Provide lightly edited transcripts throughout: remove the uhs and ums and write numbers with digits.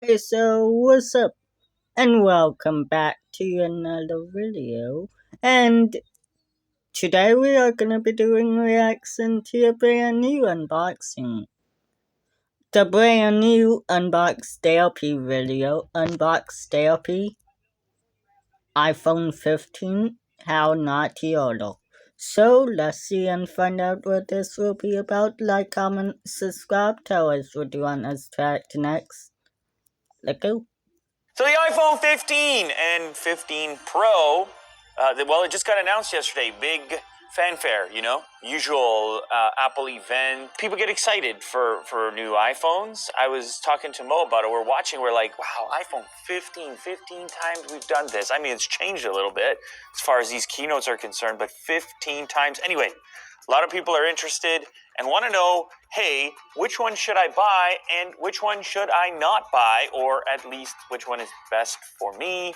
Hey, so what's up? And welcome back to another video. And today we are gonna be doing reaction to a brand new unboxing. The brand new Unbox Therapy video, Unbox Therapy, iPhone 15, How Not to Order. So let's see and find out what this will be about. Like, comment, subscribe, tell us what you want us to act next. Let's go. So the iPhone 15 and 15 Pro, well, it just got announced yesterday. Big fanfare, usual Apple event. People get excited for new iPhones. I was talking to Mo about it. We're like, wow, iPhone 15 times we've done this. I mean, it's changed a little bit as far as these keynotes are concerned, but 15 times. Anyway, a lot of people are interested and want to know, hey, which one should I buy and which one should I not buy, or at least which one is best for me?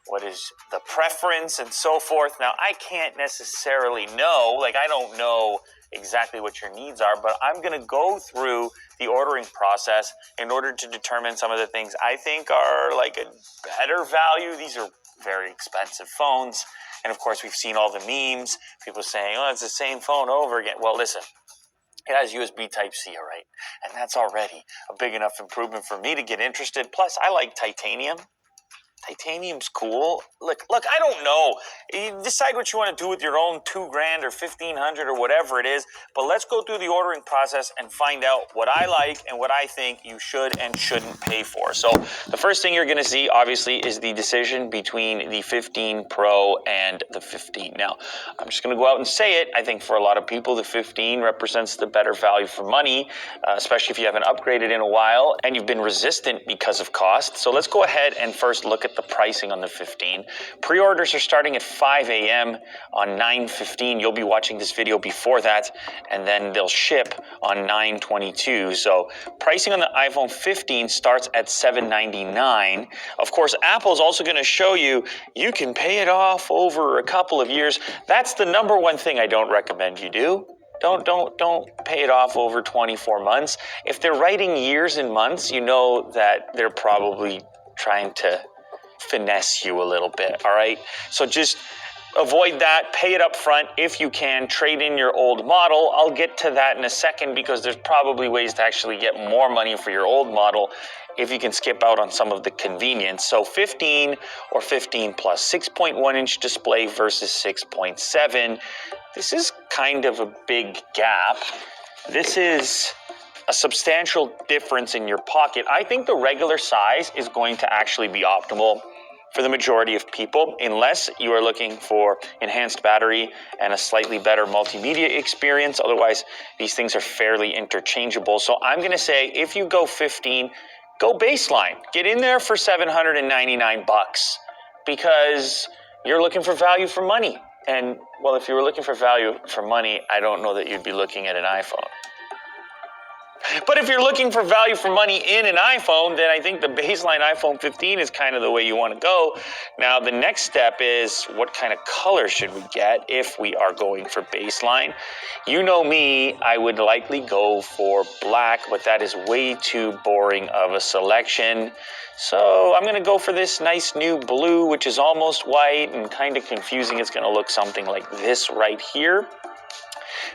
What is the preference and so forth? Now, I can't necessarily know, I don't know exactly what your needs are, but I'm going to go through the ordering process in order to determine some of the things I think are like a better value. These are very expensive phones. And of course, we've seen all the memes, people saying, oh, it's the same phone over again. Well, listen, it has USB Type-C, all right? And that's already a big enough improvement for me to get interested. Plus, I like titanium. Titanium's cool. Look, I don't know. You decide what you want to do with your own $2,000 or $1,500 or whatever it is, but let's go through the ordering process and find out what I like and what I think you should and shouldn't pay for. So the first thing you're going to see, obviously, is the decision between the 15 Pro and the 15. Now, I'm just going to go out and say it. I think for a lot of people, the 15 represents the better value for money, especially if you haven't upgraded in a while and you've been resistant because of cost. So let's go ahead and first look at the pricing on the 15. Pre-orders are starting at 5 a.m. on 9/15. You'll be watching this video before that, and then they'll ship on 9/22. So pricing on the iPhone 15 starts at $799. Of course, Apple's also going to show you can pay it off over a couple of years. That's the number one thing I don't recommend you do. Don't pay it off over 24 months. If they're writing years and months, you know that they're probably trying to finesse you a little bit, all right? So just avoid that. Pay it up front if you can. Trade in your old model. I'll get to that in a second because there's probably ways to actually get more money for your old model if you can skip out on some of the convenience. So 15 or 15 plus, 6.1-inch display versus 6.7. This is kind of a big gap. This is a substantial difference in your pocket. I think the regular size is going to actually be optimal for the majority of people, unless you are looking for enhanced battery and a slightly better multimedia experience. Otherwise, these things are fairly interchangeable. So I'm going to say if you go 15, go baseline. Get in there for $799 because you're looking for value for money. And, well, if you were looking for value for money, I don't know that you'd be looking at an iPhone. But if you're looking for value for money in an iPhone, then I think the baseline iPhone 15 is kind of the way you want to go. Now, the next step is what kind of color should we get if we are going for baseline? You know me, I would likely go for black, but that is way too boring of a selection. So I'm going to go for this nice new blue, which is almost white and kind of confusing. It's going to look something like this right here.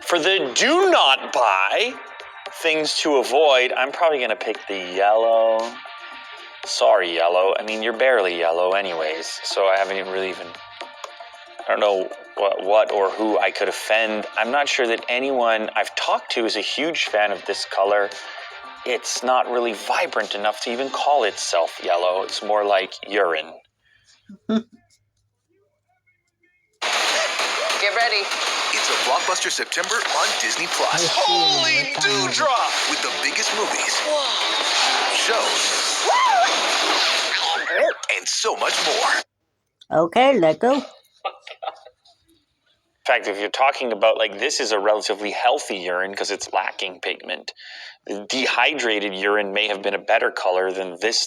For the do not buy, things to avoid, I'm probably going to pick the yellow. Sorry, yellow. I mean, you're barely yellow anyways, so I don't know what or who I could offend. I'm not sure that anyone I've talked to is a huge fan of this color. It's not really vibrant enough to even call itself yellow. It's more like urine. Get ready. It's a blockbuster September on Disney Plus. Holy dewdrop! With the biggest movies, shows, and so much more. Okay, let go. In fact, if you're talking about this is a relatively healthy urine because it's lacking pigment. The dehydrated urine may have been a better color than this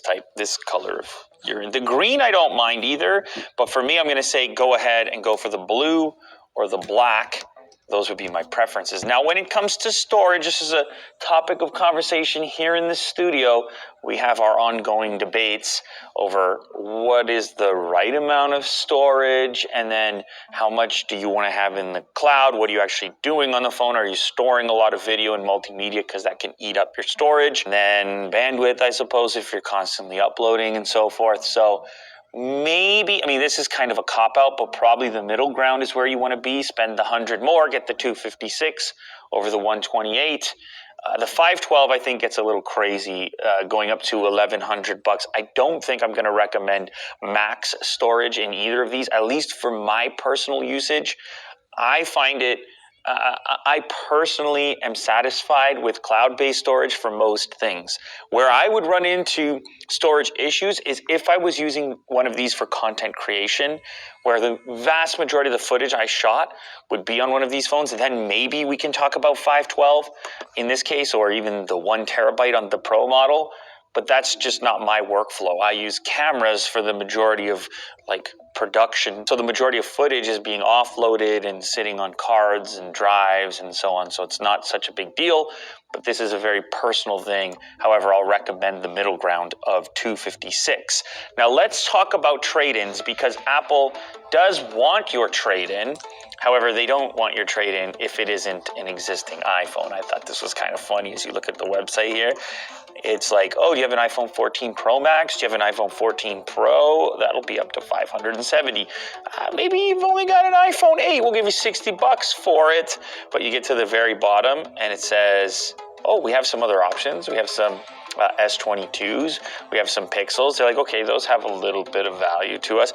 color of urine. The green I don't mind either, but for me I'm going to say go ahead and go for the blue or the black Those would be my preferences. Now, when it comes to storage, this is a topic of conversation here in the studio. We have our ongoing debates over what is the right amount of storage, and then how much do you want to have in the cloud? What are you actually doing on the phone? Are you storing a lot of video and multimedia, because that can eat up your storage? And then bandwidth, I suppose, if you're constantly uploading and so forth. So maybe, I mean, this is kind of a cop-out, but probably the middle ground is where you want to be. Spend the 100 more, get the 256 over the 128. The 512, I think, gets a little crazy, going up to $1,100. I don't think I'm going to recommend max storage in either of these, at least for my personal usage. I find it, I personally am satisfied with cloud-based storage for most things. Where I would run into storage issues is if I was using one of these for content creation, where the vast majority of the footage I shot would be on one of these phones, then maybe we can talk about 512 in this case, or even the 1 terabyte on the Pro model. But that's just not my workflow. I use cameras for the majority of production. So the majority of footage is being offloaded and sitting on cards and drives and so on. So it's not such a big deal, but this is a very personal thing. However, I'll recommend the middle ground of 256. Now let's talk about trade-ins, because Apple does want your trade-in. However, they don't want your trade-in if it isn't an existing iPhone. I thought this was kind of funny as you look at the website here. It's like, oh, do you have an iPhone 14 Pro Max? Do you have an iPhone 14 Pro? That'll be up to $570. Maybe you've only got an iPhone 8. We'll give you $60 for it. But you get to the very bottom and it says, oh, we have some other options. We have some S22s. We have some Pixels. They're like, okay, those have a little bit of value to us.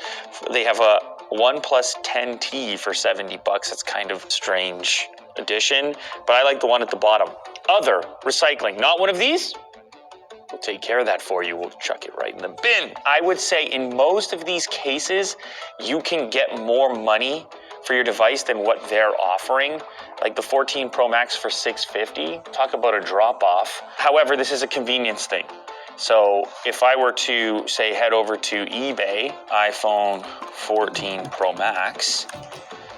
They have a OnePlus 10T for $70. That's kind of strange addition. But I like the one at the bottom. Other recycling. Not one of these. We'll take care of that for you. We'll chuck it right in the bin. I would say in most of these cases, you can get more money for your device than what they're offering. Like the 14 Pro Max for $650. Talk about a drop-off. However, this is a convenience thing. So if I were to, say, head over to eBay, iPhone 14 Pro Max.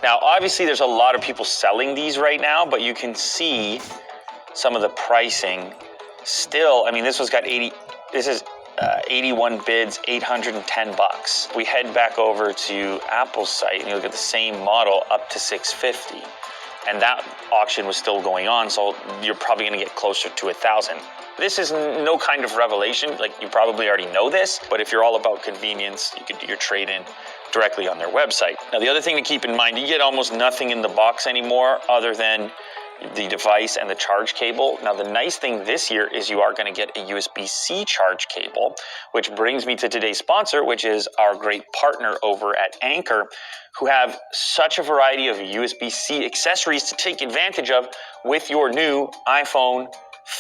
Now, obviously, there's a lot of people selling these right now, but you can see some of the pricing. Still, I mean, this is 81 bids, $810. We head back over to Apple's site and you look at the same model up to $650. And that auction was still going on, so you're probably gonna get closer to $1,000. This is no kind of revelation, like you probably already know this, but if you're all about convenience, you can do your trade-in directly on their website. Now, the other thing to keep in mind, you get almost nothing in the box anymore other than the device and the charge cable. Now, the nice thing this year is you are going to get a USB-C charge cable, which brings me to today's sponsor, which is our great partner over at Anker, who have such a variety of USB-C accessories to take advantage of with your new iPhone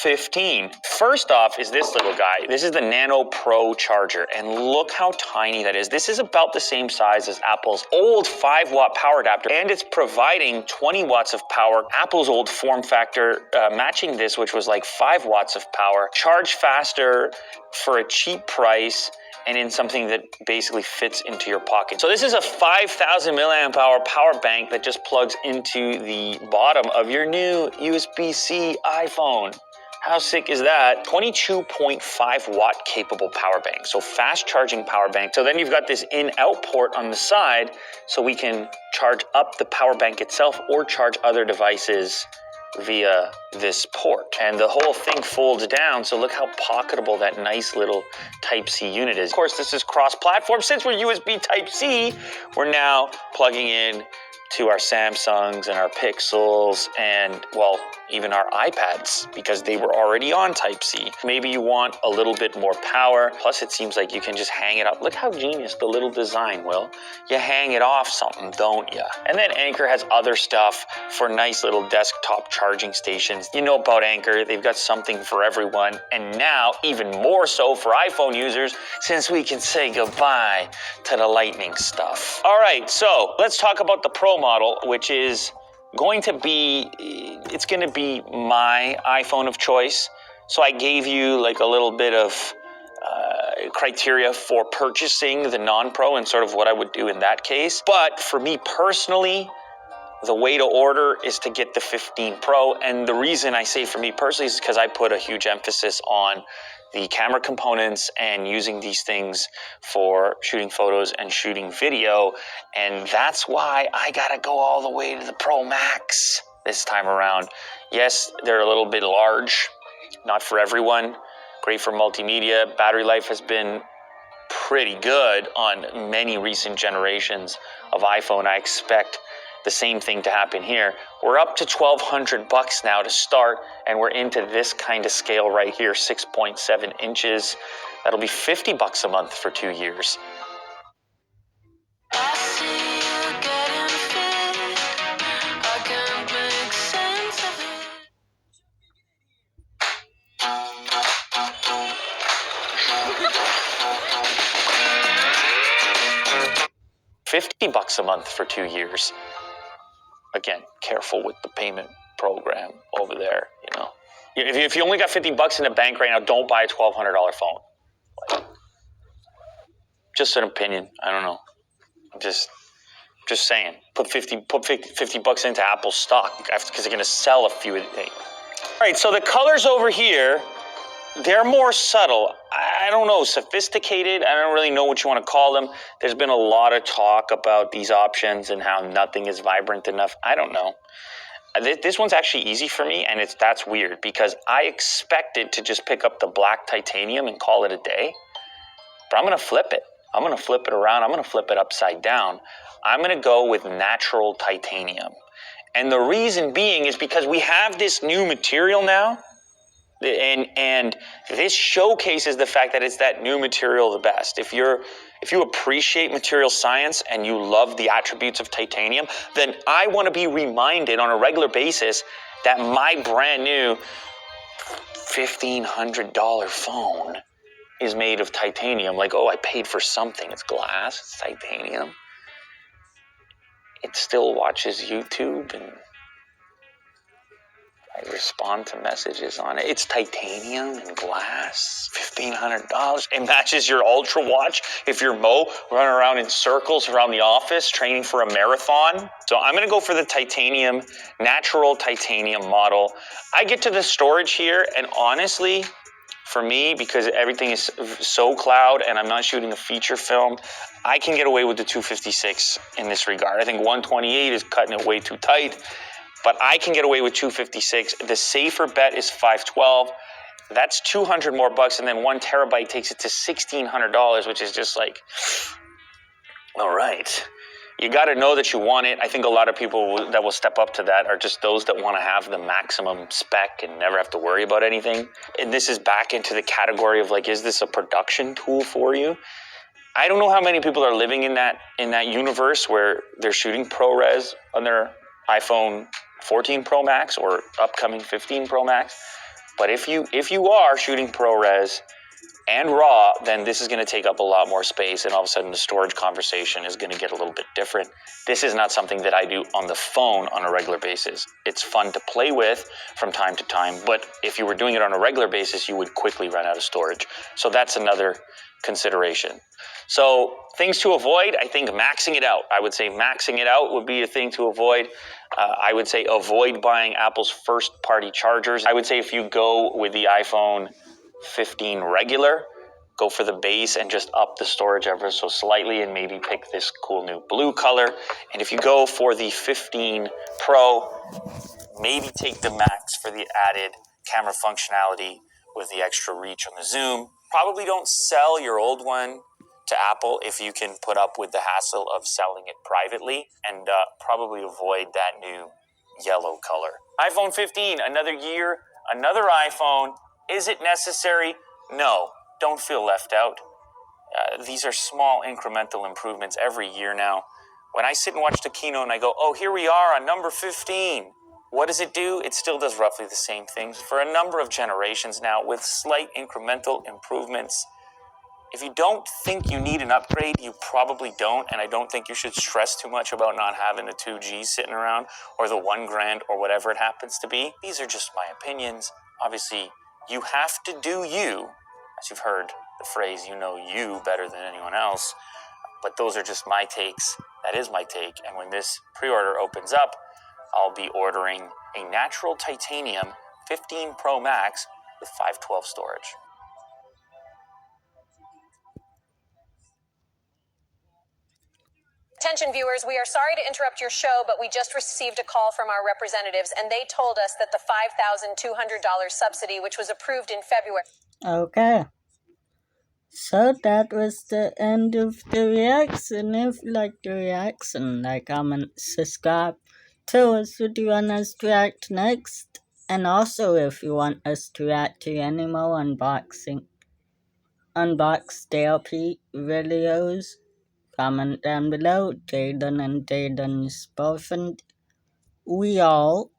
15. First off is this little guy. This is the Nano Pro charger, and look how tiny that is. This is about the same size as Apple's old 5-watt power adapter, and it's providing 20 watts of power. Apple's old form factor matching this, which was like 5 watts of power. Charge faster for a cheap price, and in something that basically fits into your pocket. So this is a 5,000 milliamp hour power bank that just plugs into the bottom of your new USB-C iPhone. How sick is that? 22.5 watt capable power bank. So fast charging power bank. So then you've got this in-out port on the side, so we can charge up the power bank itself or charge other devices via this port. And the whole thing folds down, so look how pocketable that nice little Type-C unit is. Of course, this is cross-platform. Since we're USB Type-C, we're now plugging in to our Samsungs and our Pixels and, well, even our iPads, because they were already on Type-C. Maybe you want a little bit more power. Plus, it seems like you can just hang it up. Look how genius the little design, Will. You hang it off something, don't you? And then Anker has other stuff for nice little desktop charging stations. You know about Anker. They've got something for everyone. And now, even more so for iPhone users, since we can say goodbye to the Lightning stuff. All right, so let's talk about the Pro model, which is going to be, it's going to be my iPhone of choice. So I gave you like a little bit of criteria for purchasing the non-Pro and sort of what I would do in that case. But for me personally, the way to order is to get the 15 Pro. And the reason I say for me personally is because I put a huge emphasis on the camera components and using these things for shooting photos and shooting video. And that's why I gotta go all the way to the Pro Max this time around. Yes, they're a little bit large, not for everyone. Great for multimedia. Battery life has been pretty good on many recent generations of iPhone. I expect the same thing to happen here. We're up to $1,200 now to start, and we're into this kind of scale right here, 6.7 inches. That'll be $50 a month for 2 years. I see you getting fit. I can't make sense of it. $50 a month for 2 years. Again, careful with the payment program over there, you know. If you only got $50 in the bank right now, don't buy a $1,200 phone. Like, just an opinion. I don't know. Just saying. Put 50 bucks into Apple stock because they're going to sell a few of the things. All right, so the colors over here, they're more subtle. I don't know, sophisticated. I don't really know what you want to call them. There's been a lot of talk about these options and how nothing is vibrant enough. I don't know. This one's actually easy for me, and that's weird because I expected to just pick up the black titanium and call it a day. But I'm going to flip it. I'm going to flip it around. I'm going to flip it upside down. I'm going to go with natural titanium. And the reason being is because we have this new material now. And this showcases the fact that it's that new material the best. If you appreciate material science and you love the attributes of titanium, then I want to be reminded on a regular basis that my brand new $1,500 phone is made of titanium. Like, oh, I paid for something. It's glass, it's titanium. It still watches YouTube and I respond to messages on it. It's titanium and glass, $1,500. It matches your Ultra watch if you're Mo running around in circles around the office training for a marathon. So I'm going to go for the titanium, natural titanium model. I get to the storage here, and honestly, for me, because everything is so cloud and I'm not shooting a feature film, I can get away with the 256 in this regard. I think 128 is cutting it way too tight. But I can get away with 256. The safer bet is 512. That's 200 more bucks, and then 1 terabyte takes it to $1,600, which is just like, all right. You got to know that you want it. I think a lot of people that will step up to that are just those that want to have the maximum spec and never have to worry about anything. And this is back into the category of like, is this a production tool for you? I don't know how many people are living in that universe where they're shooting ProRes on their iPhone 14 Pro Max or upcoming 15 Pro Max. But if you are shooting ProRes and RAW, then this is going to take up a lot more space, and all of a sudden the storage conversation is going to get a little bit different. This is not something that I do on the phone on a regular basis. It's fun to play with from time to time, but if you were doing it on a regular basis, you would quickly run out of storage. So that's another consideration. So things to avoid, I think maxing it out. I would say maxing it out would be a thing to avoid. I would say avoid buying Apple's first-party chargers. I would say if you go with the iPhone 15 regular, go for the base and just up the storage ever so slightly and maybe pick this cool new blue color. And if you go for the 15 Pro, maybe take the Max for the added camera functionality with the extra reach on the zoom. Probably don't sell your old one to Apple if you can put up with the hassle of selling it privately, and probably avoid that new yellow color. iPhone 15, another year, another iPhone. Is it necessary? No, don't feel left out. These are small incremental improvements every year now. When I sit and watch the keynote and I go, oh, here we are on number 15. What does it do? It still does roughly the same things for a number of generations now with slight incremental improvements. If you don't think you need an upgrade, you probably don't, and I don't think you should stress too much about not having the 2G sitting around or the $1,000 or whatever it happens to be. These are just my opinions. Obviously, you have to do you, as you've heard the phrase, you know you better than anyone else, but those are just my takes. That is my take, and when this pre-order opens up, I'll be ordering a natural titanium 15 Pro Max with 512 storage. Attention viewers, we are sorry to interrupt your show, but we just received a call from our representatives and they told us that the $5,200 subsidy, which was approved in February. Okay. So that was the end of the reaction. If you like the reaction, like, comment, subscribe. Tell us what you want us to react next. And also if you want us to react to any more unboxed DLP videos, comment down below. Jaden and Jaden's boyfriend, we all